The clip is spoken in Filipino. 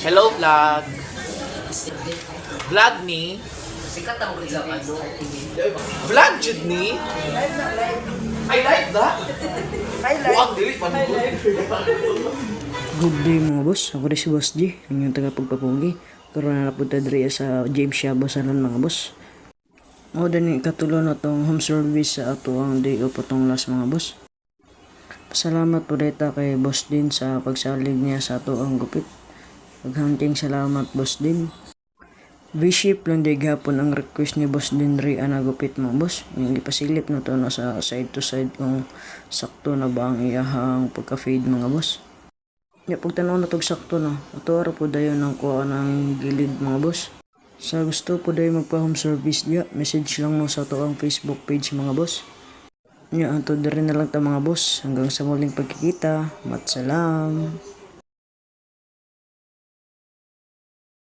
Hello vlog. Vlog ni. Sikat ang isang ano. Vlog jud ni. I like that. Buang dili man. Good day mga boss, ako rin si Boss G, ang inyong tagapagpapugi. Karoon na napunta diri sa James Shabo Salon mga boss. O din katulo na tong home service sa ato ang day o potong last mga boss. Pasalamat po dita kay Boss Din sa pagsalig niya sa ato ang gupit. Paghangking salamat Boss Din. V-ship lang day gapon ang request ni Boss Din ri ana gupit mga boss. Yung ipasilip na to na sa side to side kung sakto na ba ang iyahang pagka-fade mga boss. Ya, pagtanaw na tog sakto na. Ito ara po dayon ang kuha ng gilid mga boss. Sa gusto po dayon magpa home service niya, message lang mo sa to ang Facebook page mga boss. Ya, anto rin na lang ta mga boss. Hanggang sa muling pagkikita. Matsalam.